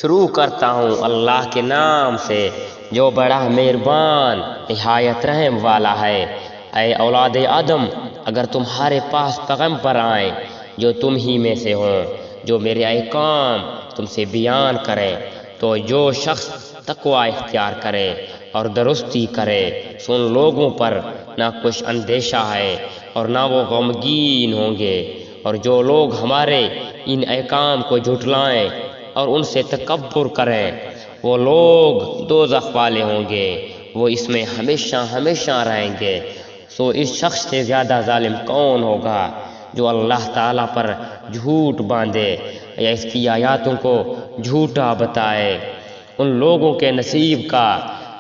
شروع کرتا ہوں اللہ کے نام سے جو بڑا مہربان نہایت رحم والا ہے۔ اے اولاد آدم، اگر تمہارے پاس پیغمبر آئیں جو تم ہی میں سے ہوں، جو میرے احکام تم سے بیان کریں، تو جو شخص تقوی اختیار کرے اور درستی کرے سو ان لوگوں پر نہ کچھ اندیشہ ہے اور نہ وہ غمگین ہوں گے۔ اور جو لوگ ہمارے ان احکام کو جھٹلائیں اور ان سے تکبر کریں، وہ لوگ دوزخ والے ہوں گے، وہ اس میں ہمیشہ ہمیشہ رہیں گے۔ سو اس شخص سے زیادہ ظالم کون ہوگا جو اللہ تعالیٰ پر جھوٹ باندھے یا اس کی آیاتوں کو جھوٹا بتائے۔ ان لوگوں کے نصیب کا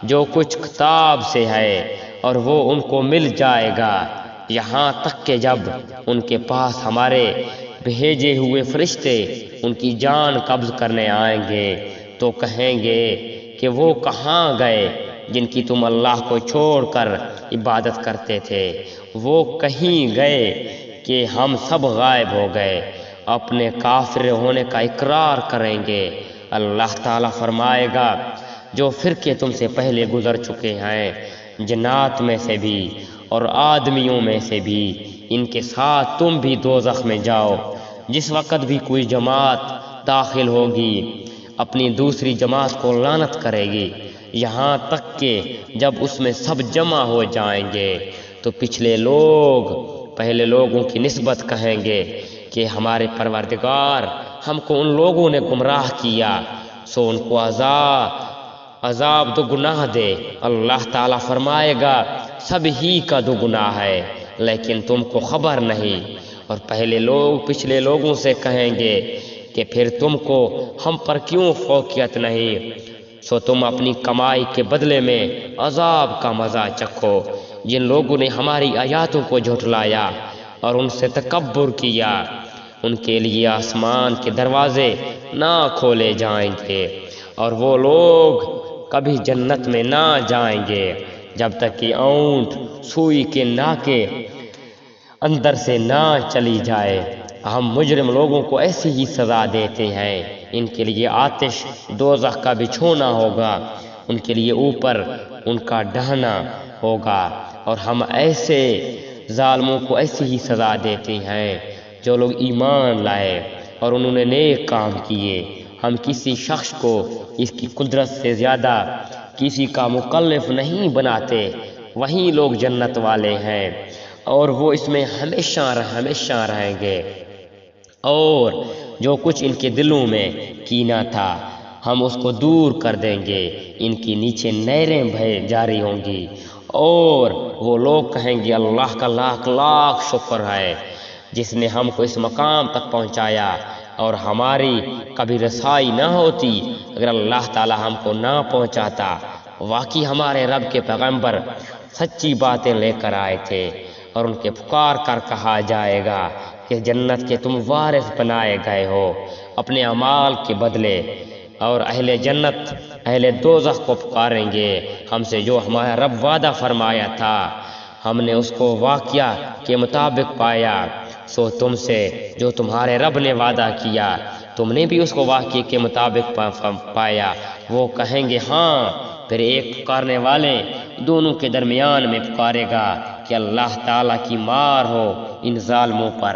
جو کچھ کتاب سے ہے اور وہ ان کو مل جائے گا، یہاں تک کہ جب ان کے پاس ہمارے بھیجے ہوئے فرشتے ان کی جان قبض کرنے آئیں گے تو کہیں گے کہ وہ کہاں گئے جن کی تم اللہ کو چھوڑ کر عبادت کرتے تھے؟ وہ کہیں گئے کہ ہم سب غائب ہو گئے۔ اپنے کافر ہونے کا اقرار کریں گے۔ اللہ تعالیٰ فرمائے گا، جو فرقے تم سے پہلے گزر چکے ہیں، جنات میں سے بھی اور آدمیوں میں سے بھی، ان کے ساتھ تم بھی دوزخ میں جاؤ۔ جس وقت بھی کوئی جماعت داخل ہوگی اپنی دوسری جماعت کو لعنت کرے گی، یہاں تک کہ جب اس میں سب جمع ہو جائیں گے تو پچھلے لوگ پہلے لوگوں کی نسبت کہیں گے کہ ہمارے پروردگار ہم کو ان لوگوں نے گمراہ کیا، سو ان کو عذاب دو گناہ دے۔ اللہ تعالیٰ فرمائے گا، سب ہی کا دو گناہ ہے لیکن تم کو خبر نہیں۔ اور پہلے لوگ پچھلے لوگوں سے کہیں گے کہ پھر تم کو ہم پر کیوں فوقیت نہیں؟ سو تم اپنی کمائی کے بدلے میں عذاب کا مزہ چکھو۔ جن لوگوں نے ہماری آیاتوں کو جھٹلایا اور ان سے تکبر کیا، ان کے لیے آسمان کے دروازے نہ کھولے جائیں گے اور وہ لوگ کبھی جنت میں نہ جائیں گے جب تک کہ اونٹ سوئی کے ناکے اندر سے نہ چلی جائے۔ ہم مجرم لوگوں کو ایسی ہی سزا دیتے ہیں۔ ان کے لیے آتش دوزخ کا بچھونا ہوگا، ان کے لیے اوپر ان کا ڈھانا ہوگا، اور ہم ایسے ظالموں کو ایسی ہی سزا دیتے ہیں جو لوگ ایمان لائے اور انہوں نے نیک کام کیے۔ ہم کسی شخص کو اس کی قدرت سے زیادہ کسی کا مکلف نہیں بناتے۔ وہی لوگ جنت والے ہیں اور وہ اس میں ہمیشہ رہیں گے۔ اور جو کچھ ان کے دلوں میں کینہ تھا ہم اس کو دور کر دیں گے۔ ان کی نیچے نہریں بہہ جاری ہوں گی اور وہ لوگ کہیں گے، اللہ کا لاکھ لاکھ شکر ہے جس نے ہم کو اس مقام تک پہنچایا، اور ہماری کبھی رسائی نہ ہوتی اگر اللہ تعالیٰ ہم کو نہ پہنچاتا۔ واقعی ہمارے رب کے پیغمبر سچی باتیں لے کر آئے تھے، اور ان کے پکار کر کہا جائے گا کہ جنت کے تم وارث بنائے گئے ہو اپنے اعمال کے بدلے۔ اور اہل جنت اہل دوزخ کو پکاریں گے، ہم سے جو ہمارا رب وعدہ فرمایا تھا ہم نے اس کو واقعہ کے مطابق پایا، سو تم سے جو تمہارے رب نے وعدہ کیا تم نے بھی اس کو واقعے کے مطابق پایا۔ وہ کہیں گے ہاں۔ پھر ایک پکارنے والے دونوں کے درمیان میں پکارے گا کہ اللہ تعالیٰ کی مار ہو ان ظالموں پر۔